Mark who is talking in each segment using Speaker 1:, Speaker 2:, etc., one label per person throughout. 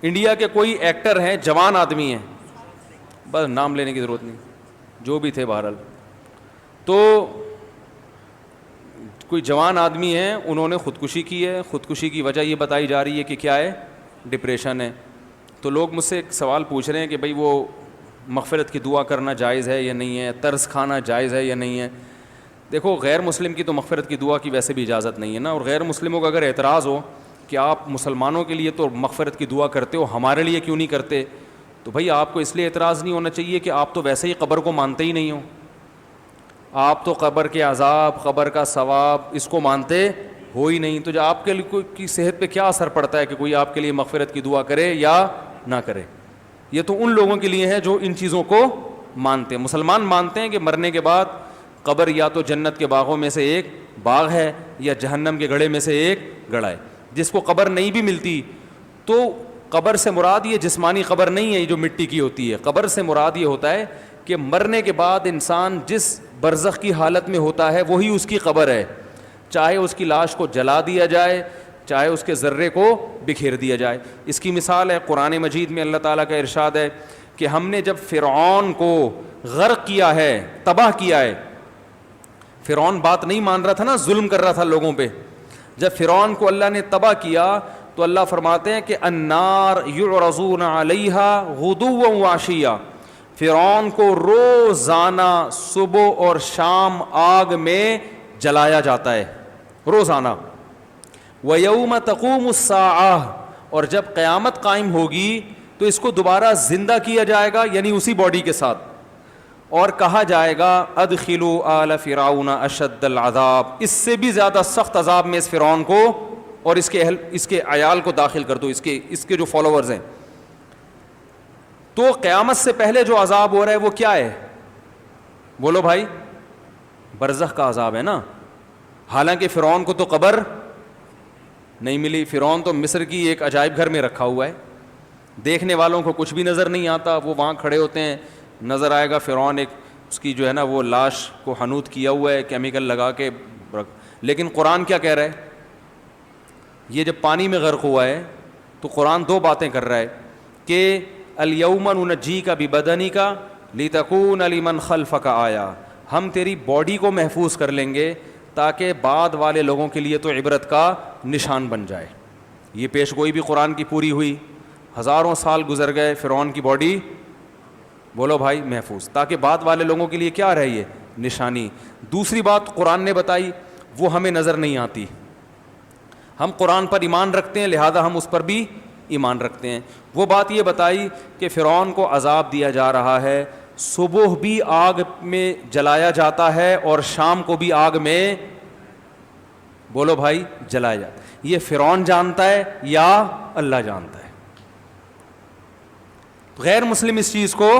Speaker 1: India کے کوئی actor ہیں, جوان آدمی ہیں, بس نام لینے کی ضرورت نہیں, جو بھی تھے بہرحال, تو کوئی جوان آدمی ہیں, انہوں نے خودکشی کی ہے. خودکشی کی وجہ یہ بتائی جا رہی ہے کہ کیا ہے, ڈپریشن ہے. تو لوگ مجھ سے ایک سوال پوچھ رہے ہیں کہ بھئی وہ مغفرت کی دعا کرنا جائز ہے یا نہیں ہے, طرز کھانا جائز ہے یا نہیں ہے. دیکھو, غیر مسلم کی تو مغفرت کی دعا کی ویسے بھی اجازت نہیں ہے نا, اور غیر مسلموں کا اگر اعتراض ہو کہ آپ مسلمانوں کے لیے تو مغفرت کی دعا کرتے ہو, ہمارے لیے کیوں نہیں کرتے, تو بھئی آپ کو اس لیے اعتراض نہیں ہونا چاہیے کہ آپ تو ویسے ہی قبر کو مانتے ہی نہیں ہو. آپ تو قبر کے عذاب, قبر کا ثواب, اس کو مانتے ہو ہی نہیں. تو جو آپ کے لیے کی صحت پہ کیا اثر پڑتا ہے کہ کوئی آپ کے لیے مغفرت کی دعا کرے یا نہ کرے. یہ تو ان لوگوں کے لیے ہے جو ان چیزوں کو مانتے ہیں. مسلمان مانتے ہیں کہ مرنے کے بعد قبر یا تو جنت کے باغوں میں سے ایک باغ ہے یا جہنم کے گڑھے میں سے ایک گڑھا ہے. جس کو قبر نہیں بھی ملتی تو قبر سے مراد یہ جسمانی قبر نہیں ہے, یہ جو مٹی کی ہوتی ہے. قبر سے مراد یہ ہوتا ہے کہ مرنے کے بعد انسان جس برزخ کی حالت میں ہوتا ہے وہی اس کی قبر ہے. چاہے اس کی لاش کو جلا دیا جائے, چاہے اس کے ذرے کو بکھیر دیا جائے. اس کی مثال ہے قرآن مجید میں اللہ تعالیٰ کا ارشاد ہے کہ ہم نے جب فرعون کو غرق کیا ہے, تباہ کیا ہے. فرعون بات نہیں مان رہا تھا نا, ظلم کر رہا تھا لوگوں پہ. جب فرعون کو اللہ نے تباہ کیا تو اللہ فرماتے ہیں کہ النار یعرضون علیہا غدوا وعشیا, فرعون کو روزانہ صبح اور شام آگ میں جلایا جاتا ہے, روزانہ. وَيَوْمَ تَقُومُ السَّاعَةُ, اور جب قیامت قائم ہوگی تو اس کو دوبارہ زندہ کیا جائے گا, یعنی اسی باڈی کے ساتھ, اور کہا جائے گا ادخلوا آل فرعون اشد العذاب, اس سے بھی زیادہ سخت عذاب میں اس فرعون کو اور اس کے عیال کو داخل کر دو, اس کے جو فالوورز ہیں. تو قیامت سے پہلے جو عذاب ہو رہا ہے وہ کیا ہے, بولو بھائی, برزخ کا عذاب ہے نا. حالانکہ فرعون کو تو قبر نہیں ملی, فرعون تو مصر کی ایک عجائب گھر میں رکھا ہوا ہے, دیکھنے والوں کو کچھ بھی نظر نہیں آتا. وہ وہاں کھڑے ہوتے ہیں, نظر آئے گا فرعون ایک اس کی جو ہے نا وہ لاش کو حنوط کیا ہوا ہے کیمیکل لگا کے. لیکن قرآن کیا کہہ رہا ہے, یہ جب پانی میں غرق ہوا ہے تو قرآن دو باتیں کر رہا ہے کہ الیوم ننجیک ببدنک لتکون لمن خلفک آیا, ہم تیری باڈی کو محفوظ کر لیں گے تاکہ بعد والے لوگوں کے لیے تو عبرت کا نشان بن جائے. یہ پیش گوئی بھی قرآن کی پوری ہوئی, ہزاروں سال گزر گئے, فرعون کی باڈی بولو بھائی محفوظ, تاکہ بعد والے لوگوں کے لیے کیا رہی ہے, نشانی. دوسری بات قرآن نے بتائی وہ ہمیں نظر نہیں آتی. ہم قرآن پر ایمان رکھتے ہیں لہذا ہم اس پر بھی ایمان رکھتے ہیں. وہ بات یہ بتائی کہ فرعون کو عذاب دیا جا رہا ہے, صبح بھی آگ میں جلایا جاتا ہے اور شام کو بھی آگ میں بولو بھائی جلایا جاتا ہے. یہ فرعون جانتا ہے یا اللہ جانتا ہے؟ غیر مسلم اس چیز کو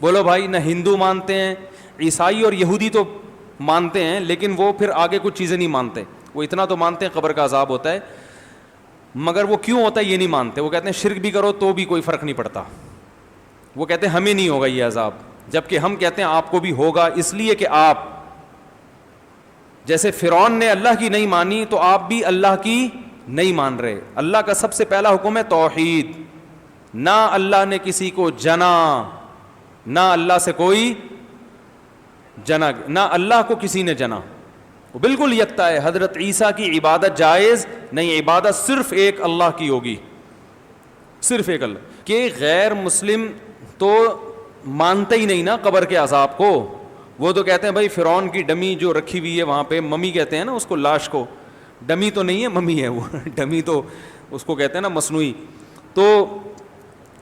Speaker 1: بولو بھائی نہ ہندو مانتے ہیں, عیسائی اور یہودی تو مانتے ہیں لیکن وہ پھر آگے کچھ چیزیں نہیں مانتے. وہ اتنا تو مانتے ہیں قبر کا عذاب ہوتا ہے, مگر وہ کیوں ہوتا ہے یہ نہیں مانتے. وہ کہتے ہیں شرک بھی کرو تو بھی کوئی فرق نہیں پڑتا. وہ کہتے ہیں ہمیں نہیں ہوگا یہ عذاب, جبکہ ہم کہتے ہیں آپ کو بھی ہوگا, اس لیے کہ آپ جیسے فرعون نے اللہ کی نہیں مانی تو آپ بھی اللہ کی نہیں مان رہے. اللہ کا سب سے پہلا حکم ہے توحید, نہ اللہ نے کسی کو جنا, نہ اللہ سے کوئی جنا, نہ اللہ کو کسی نے جنا, وہ بالکل یکتا ہے. حضرت عیسیٰ کی عبادت جائز نہیں, عبادت صرف ایک اللہ کی ہوگی, صرف ایک اللہ. کہ غیر مسلم تو مانتے ہی نہیں نا قبر کے عذاب کو. وہ تو کہتے ہیں بھائی فرعون کی ڈمی جو رکھی ہوئی ہے وہاں پہ, ممی کہتے ہیں نا اس کو, لاش کو, ڈمی تو نہیں ہے ممی ہے وہ, ڈمی تو اس کو کہتے ہیں نا مصنوعی. تو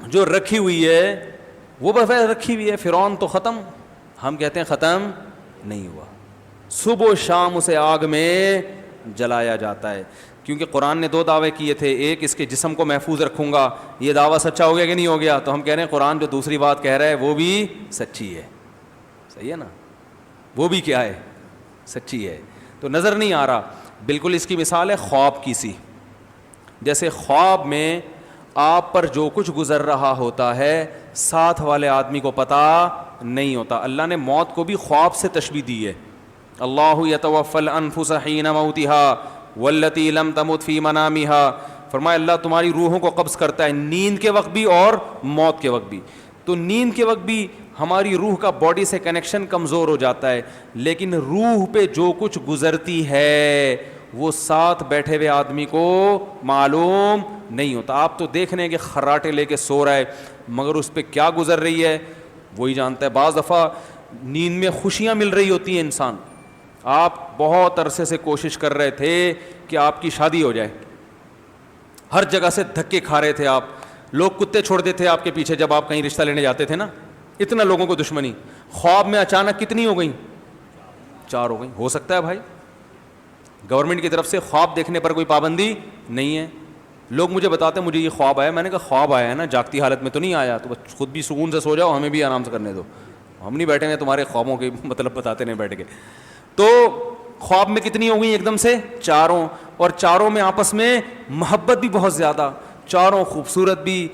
Speaker 1: جو رکھی ہوئی ہے وہ بس رکھی ہوئی ہے, فرعون تو ختم, ہم کہتے ہیں ختم نہیں ہوا. صبح و شام اسے آگ میں جلایا جاتا ہے. کیونکہ قرآن نے دو دعوے کیے تھے, ایک اس کے جسم کو محفوظ رکھوں گا, یہ دعویٰ سچا ہو گیا کہ نہیں ہو گیا؟ تو ہم کہہ رہے ہیں قرآن جو دوسری بات کہہ رہا ہے وہ بھی سچی ہے. صحیح ہے نا, وہ بھی کیا ہے, سچی ہے. تو نظر نہیں آ رہا. بالکل اس کی مثال ہے خواب کی سی. جیسے خواب میں آپ پر جو کچھ گزر رہا ہوتا ہے ساتھ والے آدمی کو پتہ نہیں ہوتا. اللہ نے موت کو بھی خواب سے تشبیہ دی ہے. اللہ یتوفی الانفس حین موتها والتی لم تمت فی منامها فرمایا اللہ تمہاری روحوں کو قبض کرتا ہے نیند کے وقت بھی اور موت کے وقت بھی. تو نیند کے وقت بھی ہماری روح کا باڈی سے کنیکشن کمزور ہو جاتا ہے, لیکن روح پہ جو کچھ گزرتی ہے وہ ساتھ بیٹھے ہوئے آدمی کو معلوم نہیں ہوتا. آپ تو دیکھ رہے ہیں کہ خراٹے لے کے سو رہا ہے, مگر اس پہ کیا گزر رہی ہے وہی جانتا ہے. بعض دفعہ نیند میں خوشیاں مل رہی ہوتی ہیں انسان, آپ بہت عرصے سے کوشش کر رہے تھے کہ آپ کی شادی ہو جائے, ہر جگہ سے دھکے کھا رہے تھے آپ, لوگ کتے چھوڑتے تھے آپ کے پیچھے جب آپ کہیں رشتہ لینے جاتے تھے نا, اتنا لوگوں کو دشمنی, خواب میں اچانک کتنی ہو گئیں, 4 ہو گئیں. ہو سکتا ہے بھائی گورنمنٹ کی طرف سے خواب دیکھنے پر کوئی پابندی نہیں ہے. لوگ مجھے بتاتے ہیں مجھے یہ خواب آیا, میں نے کہا خواب آیا ہے نا, جاگتی حالت میں تو نہیں آیا, تو خود بھی سکون سے سو جاؤ, ہمیں بھی آرام سے کرنے دو, ہم نہیں بیٹھے ہیں تمہارے خوابوں کے مطلب بتاتے نہیں بیٹھ کے. تو خواب میں کتنی ہو گئی ایک دم سے 4, اور 4 میں آپس میں محبت بھی بہت زیادہ, 4 خوبصورت بھی,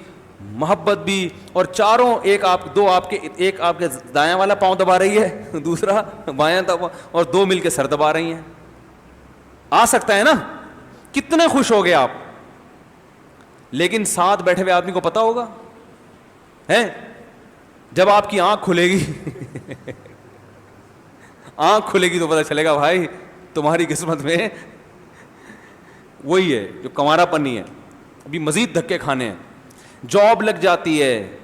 Speaker 1: محبت بھی, اور 4 ایک آپ کے دایاں والا پاؤں دبا رہی ہے, دوسرا بایاں دبا, اور 2 مل کے سر دبا رہی ہیں. آ سکتا ہے نا, کتنے خوش ہو گئے آپ. لیکن ساتھ بیٹھے ہوئے آدمی کو پتا ہوگا ہے, جب آپ کی آنکھ کھلے گی آنکھ کھلے گی تو پتا چلے گا بھائی تمہاری قسمت میں وہی ہے جو کنوارا پنی ہے, ابھی مزید دھکے کھانے ہیں. جاب لگ جاتی ہے,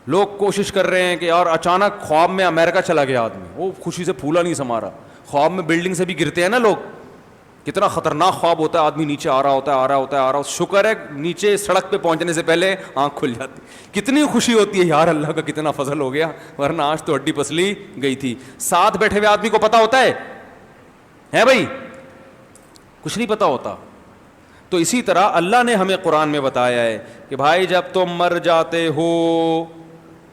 Speaker 1: لوگ کوشش کر رہے ہیں کہ اور اچانک خواب میں امریکہ چلا گیا آدمی, وہ خوشی سے پھولا نہیں سما رہا. خواب میں بلڈنگ سے بھی گرتے ہیں نا لوگ, کتنا خطرناک خواب ہوتا ہے, آدمی نیچے آ رہا ہوتا ہے, شکر ہے نیچے سڑک پہ پہنچنے سے پہلے آنکھ کھل جاتی, کتنی خوشی ہوتی ہے یار اللہ کا کتنا فضل ہو گیا, ورنہ آج تو ہڈی پسلی گئی تھی. ساتھ بیٹھے ہوئے آدمی کو پتا ہوتا ہے بھائی, کچھ نہیں پتا ہوتا. تو اسی طرح اللہ نے ہمیں قرآن میں بتایا ہے کہ بھائی جب تم مر جاتے ہو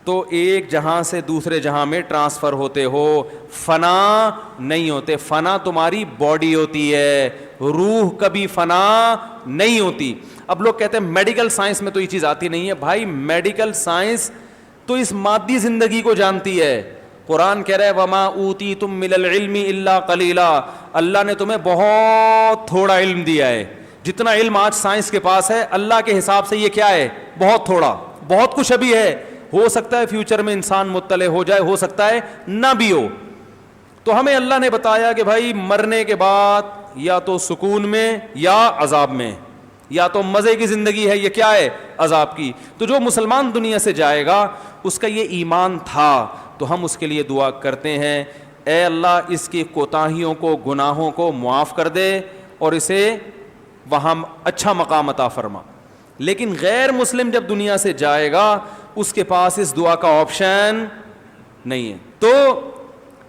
Speaker 1: تو ایک جہاں سے دوسرے جہاں میں ٹرانسفر ہوتے ہو, فنا نہیں ہوتے. فنا تمہاری باڈی ہوتی ہے, روح کبھی فنا نہیں ہوتی. اب لوگ کہتے ہیں میڈیکل سائنس میں تو یہ چیز آتی نہیں ہے. بھائی میڈیکل سائنس تو اس مادی زندگی کو جانتی ہے. قرآن کہہ رہا ہے وما اوتیتم من العلم الا قلیلا, اللہ نے تمہیں بہت تھوڑا علم دیا ہے. جتنا علم آج سائنس کے پاس ہے اللہ کے حساب سے یہ کیا ہے, بہت تھوڑا. بہت کچھ ابھی ہے, ہو سکتا ہے فیوچر میں انسان مطلع ہو جائے, ہو سکتا ہے نہ بھی ہو. تو ہمیں اللہ نے بتایا کہ بھائی مرنے کے بعد یا تو سکون میں یا عذاب میں, یا تو مزے کی زندگی ہے یہ کیا ہے عذاب کی. تو جو مسلمان دنیا سے جائے گا اس کا یہ ایمان تھا, تو ہم اس کے لیے دعا کرتے ہیں اے اللہ اس کی کوتاہیوں کو گناہوں کو معاف کر دے اور اسے وہاں اچھا مقام عطا فرما. لیکن غیر مسلم جب دنیا سے جائے گا اس کے پاس اس دعا کا آپشن نہیں ہے. تو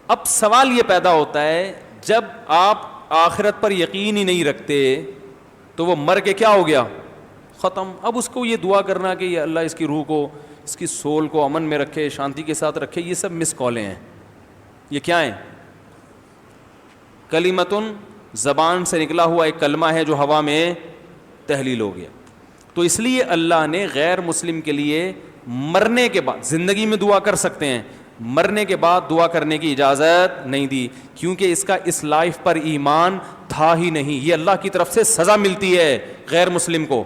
Speaker 1: اب سوال یہ پیدا ہوتا ہے جب آپ آخرت پر یقین ہی نہیں رکھتے تو وہ مر کے کیا ہو گیا, ختم. اب اس کو یہ دعا کرنا کہ یہ اللہ اس کی روح کو, اس کی سول کو امن میں رکھے, شانتی کے ساتھ رکھے, یہ سب مس کالیں ہیں. یہ کیا ہیں؟ کلمتن, زبان سے نکلا ہوا ایک کلمہ ہے جو ہوا میں تحلیل ہو گیا. تو اس لیے اللہ نے غیر مسلم کے لیے مرنے کے بعد, زندگی میں دعا کر سکتے ہیں, مرنے کے بعد دعا کرنے کی اجازت نہیں دی, کیونکہ اس کا اس لائف پر ایمان تھا ہی نہیں. یہ اللہ کی طرف سے سزا ملتی ہے غیر مسلم کو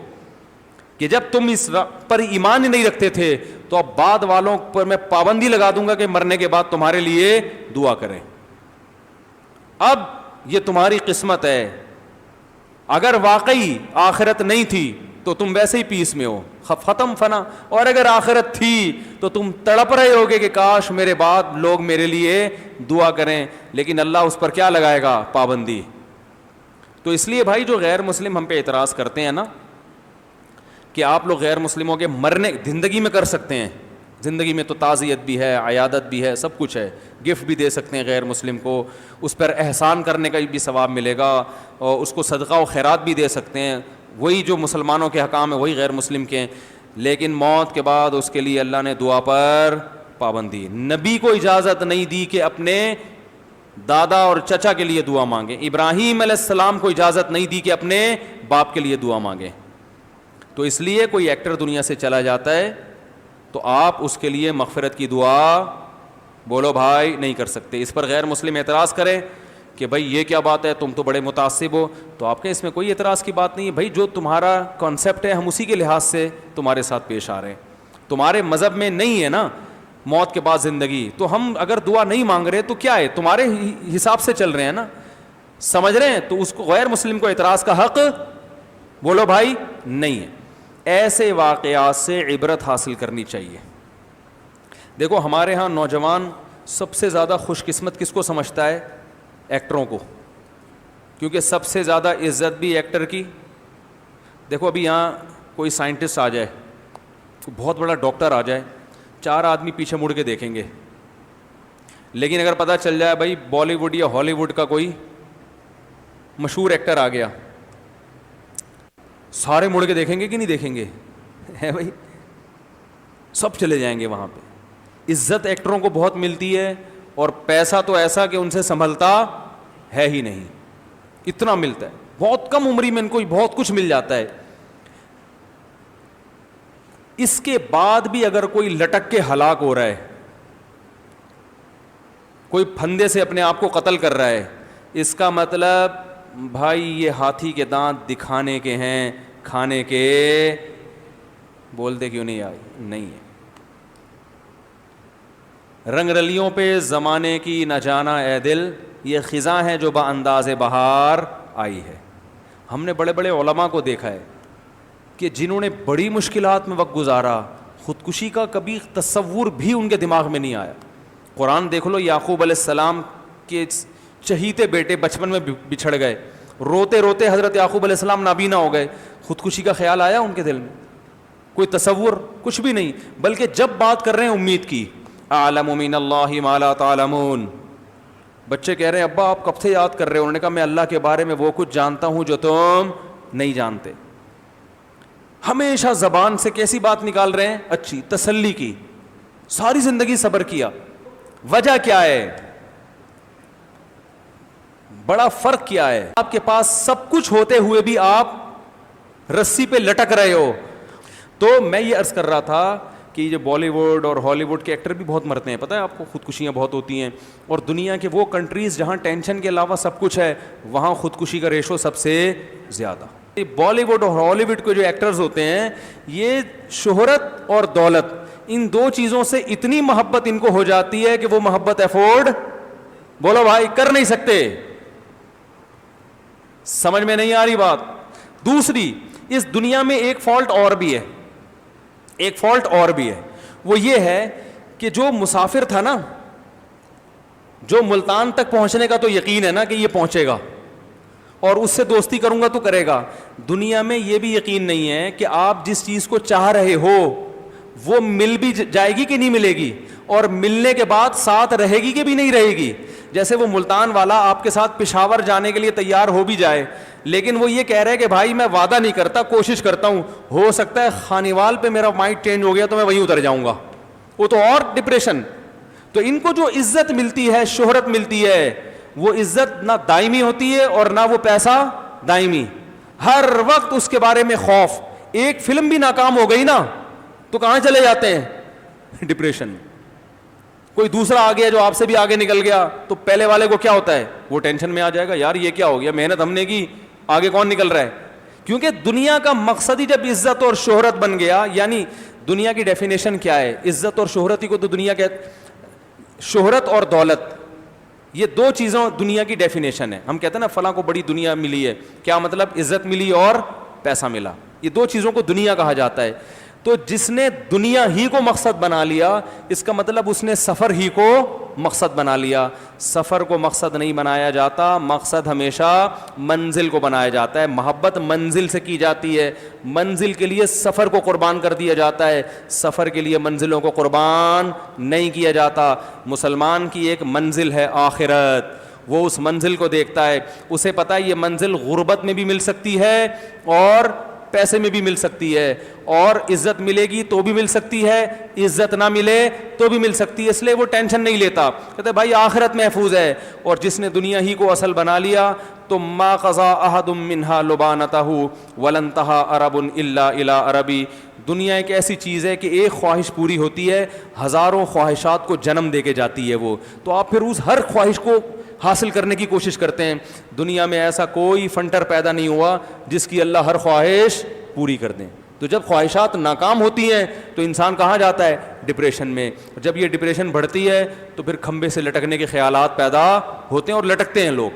Speaker 1: کہ جب تم اس پر ایمان ہی نہیں رکھتے تھے تو اب بعد والوں پر میں پابندی لگا دوں گا کہ مرنے کے بعد تمہارے لیے دعا کریں. اب یہ تمہاری قسمت ہے, اگر واقعی آخرت نہیں تھی تو تم ویسے ہی پیس میں ہو, ختم فنا. اور اگر آخرت تھی تو تم تڑپ رہے ہوگے کہ کاش میرے بعد لوگ میرے لیے دعا کریں, لیکن اللہ اس پر کیا لگائے گا, پابندی. تو اس لیے بھائی جو غیر مسلم ہم پہ اعتراض کرتے ہیں نا کہ آپ لوگ غیر مسلموں کے مرنے زندگی میں کر سکتے ہیں, زندگی میں تو تعزیت بھی ہے, عیادت بھی ہے, سب کچھ ہے, گفٹ بھی دے سکتے ہیں غیر مسلم کو, اس پر احسان کرنے کا بھی ثواب ملے گا, اور اس کو صدقہ و خیرات بھی دے سکتے ہیں, وہی جو مسلمانوں کے حکام ہیں وہی غیر مسلم کے ہیں. لیکن موت کے بعد اس کے لیے اللہ نے دعا پر پابندی. نبی کو اجازت نہیں دی کہ اپنے دادا اور چچا کے لیے دعا مانگے, ابراہیم علیہ السلام کو اجازت نہیں دی کہ اپنے باپ کے لیے دعا مانگے. تو اس لیے کوئی ایکٹر دنیا سے چلا جاتا ہے تو آپ اس کے لیے مغفرت کی دعا بولو بھائی نہیں کر سکتے. اس پر غیر مسلم اعتراض کریں کہ بھائی یہ کیا بات ہے, تم تو بڑے متعصب ہو, تو آپ کے اس میں کوئی اعتراض کی بات نہیں ہے بھائی, جو تمہارا کانسیپٹ ہے ہم اسی کے لحاظ سے تمہارے ساتھ پیش آ رہے ہیں. تمہارے مذہب میں نہیں ہے نا موت کے بعد زندگی, تو ہم اگر دعا نہیں مانگ رہے تو کیا ہے, تمہارے حساب سے چل رہے ہیں نا, سمجھ رہے ہیں, تو اس کو غیر مسلم کو اعتراض کا حق بولو بھائی نہیں ہے. ایسے واقعات سے عبرت حاصل کرنی چاہیے. دیکھو ہمارے ہاں نوجوان سب سے زیادہ خوش قسمت کس کو سمجھتا ہے, ایکٹروں کو, کیونکہ سب سے زیادہ عزت بھی ایکٹر کی. دیکھو ابھی یہاں کوئی سائنٹسٹ آ جائے, بہت بڑا ڈاکٹر آ جائے, 4 آدمی پیچھے مڑ کے دیکھیں گے, لیکن اگر پتہ چل جائے بھائی بالی ووڈ یا ہالی ووڈ کا کوئی مشہور ایکٹر آ گیا, سارے مڑ کے دیکھیں گے کہ نہیں دیکھیں گے, ہے بھائی, سب چلے جائیں گے وہاں پہ. عزت ایکٹروں کو بہت ملتی ہے, اور پیسہ تو ایسا کہ ان سے سنبھلتا ہے ہی نہیں, اتنا ملتا ہے, بہت کم عمری میں ان کو بہت کچھ مل جاتا ہے. اس کے بعد بھی اگر کوئی لٹک کے ہلاک ہو رہا ہے, کوئی پھندے سے اپنے آپ کو قتل کر رہا ہے, اس کا مطلب بھائی یہ ہاتھی کے دانت دکھانے کے ہیں, کھانے کے بولتے کیوں نہیں آئی نہیں ہے. رنگ رلیوں پہ زمانے کی نہ جانا اے دل, یہ خزاں ہے جو با انداز بہار آئی ہے. ہم نے بڑے بڑے علماء کو دیکھا ہے کہ جنہوں نے بڑی مشکلات میں وقت گزارا, خودکشی کا کبھی تصور بھی ان کے دماغ میں نہیں آیا. قرآن دیکھ لو, یعقوب علیہ السلام کے چہیتے بیٹے بچپن میں بچھڑ گئے, روتے روتے حضرت یعقوب علیہ السلام نابینا ہو گئے. خودکشی کا خیال آیا ان کے دل میں؟ کوئی تصور کچھ بھی نہیں, بلکہ جب بات کر رہے ہیں امید کی, اعلم من اللہ ما لا تعلمون. بچے کہہ رہے ہیں ابا آپ کب سے یاد کر رہے ہو؟ انہوں نے کہا میں اللہ کے بارے میں وہ کچھ جانتا ہوں جو تم نہیں جانتے. ہمیشہ زبان سے کیسی بات نکال رہے ہیں؟ اچھی, تسلی کی. ساری زندگی صبر کیا. وجہ کیا ہے؟ بڑا فرق کیا ہے؟ آپ کے پاس سب کچھ ہوتے ہوئے بھی آپ رسی پہ لٹک رہے ہو. تو میں یہ عرض کر رہا تھا کہ یہ بالی ووڈ اور ہالی ووڈ کے ایکٹر بھی بہت مرتے ہیں, پتہ ہے آپ کو, خودکشیاں بہت ہوتی ہیں. اور دنیا کے وہ کنٹریز جہاں ٹینشن کے علاوہ سب کچھ ہے, وہاں خودکشی کا ریشو سب سے زیادہ. بالی ووڈ اور ہالی ووڈ کے جو ایکٹرز ہوتے ہیں, یہ شہرت اور دولت, ان دو چیزوں سے اتنی محبت ان کو ہو جاتی ہے کہ وہ محبت افورڈ بولو بھائی کر نہیں سکتے. سمجھ میں نہیں آ رہی بات؟ دوسری, اس دنیا میں ایک فالٹ اور بھی ہے, ایک فالٹ اور بھی ہے. وہ یہ ہے کہ جو مسافر تھا نا, جو ملتان تک پہنچنے کا تو یقین ہے نا کہ یہ پہنچے گا اور اس سے دوستی کروں گا تو کرے گا, دنیا میں یہ بھی یقین نہیں ہے کہ آپ جس چیز کو چاہ رہے ہو وہ مل بھی جائے گی کہ نہیں ملے گی, اور ملنے کے بعد ساتھ رہے گی کہ بھی نہیں رہے گی. جیسے وہ ملتان والا آپ کے ساتھ پشاور جانے کے لیے تیار ہو بھی جائے, لیکن وہ یہ کہہ رہے کہ بھائی میں وعدہ نہیں کرتا, کوشش کرتا ہوں, ہو سکتا ہے خانیوال پہ میرا مائنڈ چینج ہو گیا تو میں وہیں اتر جاؤں گا, وہ تو اور ڈپریشن. تو ان کو جو عزت ملتی ہے, شہرت ملتی ہے, وہ عزت نہ دائمی ہوتی ہے اور نہ وہ پیسہ دائمی. ہر وقت اس کے بارے میں خوف. ایک فلم بھی ناکام ہو گئی نا تو کہاں چلے جاتے ہیں؟ ڈپریشن. کوئی دوسرا آ گیا جو آپ سے بھی آگے نکل گیا تو پہلے والے کو کیا ہوتا ہے, وہ ٹینشن میں آ جائے گا, یار یہ کیا ہو گیا, محنت ہم نے کی, آگے کون نکل رہا ہے. کیونکہ دنیا کا مقصد ہی جب عزت اور شہرت بن گیا, یعنی دنیا کی ڈیفینیشن کیا ہے, عزت اور شہرت ہی کو تو دنیا کے, شہرت اور دولت, یہ دو چیزوں دنیا کی ڈیفینیشن ہے. ہم کہتے ہیں نا فلاں کو بڑی دنیا ملی ہے, کیا مطلب؟ عزت ملی اور پیسہ ملا, یہ دو چیزوں کو دنیا کہا جاتا ہے. تو جس نے دنیا ہی کو مقصد بنا لیا, اس کا مطلب اس نے سفر ہی کو مقصد بنا لیا. سفر کو مقصد نہیں بنایا جاتا, مقصد ہمیشہ منزل کو بنایا جاتا ہے. محبت منزل سے کی جاتی ہے, منزل کے لیے سفر کو قربان کر دیا جاتا ہے, سفر کے لیے منزلوں کو قربان نہیں کیا جاتا. مسلمان کی ایک منزل ہے آخرت, وہ اس منزل کو دیکھتا ہے, اسے پتہ ہے یہ منزل غربت میں بھی مل سکتی ہے اور پیسے میں بھی مل سکتی ہے, اور عزت ملے گی تو بھی مل سکتی ہے, عزت نہ ملے تو بھی مل سکتی ہے, اس لیے وہ ٹینشن نہیں لیتا. کہتے بھائی آخرت محفوظ ہے. اور جس نے دنیا ہی کو اصل بنا لیا تو ما قضا احد منها لبانته ولن انتهى عرب الا الى عربی. دنیا ایک ایسی چیز ہے کہ ایک خواہش پوری ہوتی ہے, ہزاروں خواہشات کو جنم دے کے جاتی ہے وہ. تو آپ پھر اس ہر خواہش کو, حاصل کرنے کی کوشش کرتے ہیں. دنیا میں ایسا کوئی فنٹر پیدا نہیں ہوا جس کی اللہ ہر خواہش پوری کر دیں. تو جب خواہشات ناکام ہوتی ہیں تو انسان کہاں جاتا ہے؟ ڈپریشن میں. جب یہ ڈپریشن بڑھتی ہے تو پھر کھمبے سے لٹکنے کے خیالات پیدا ہوتے ہیں اور لٹکتے ہیں لوگ.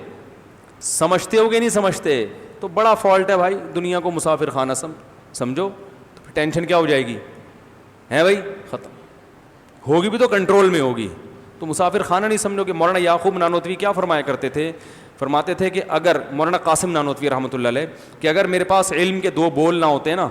Speaker 1: سمجھتے ہو کہ نہیں سمجھتے؟ تو بڑا فالٹ ہے بھائی. دنیا کو مسافر خانہ سمجھو تو پھر ٹینشن کیا ہو جائے گی؟ ہے بھائی ختم ہوگی بھی تو کنٹرول میں ہوگی. تو مسافر خانہ نہیں سمجھو. کہ مولانا یعقوب نانوتوی کیا فرمایا کرتے تھے؟ فرماتے تھے کہ اگر مولانا قاسم نانوتوی رحمۃ اللہ علیہ کہ اگر میرے پاس علم کے 2 بول نہ ہوتے نا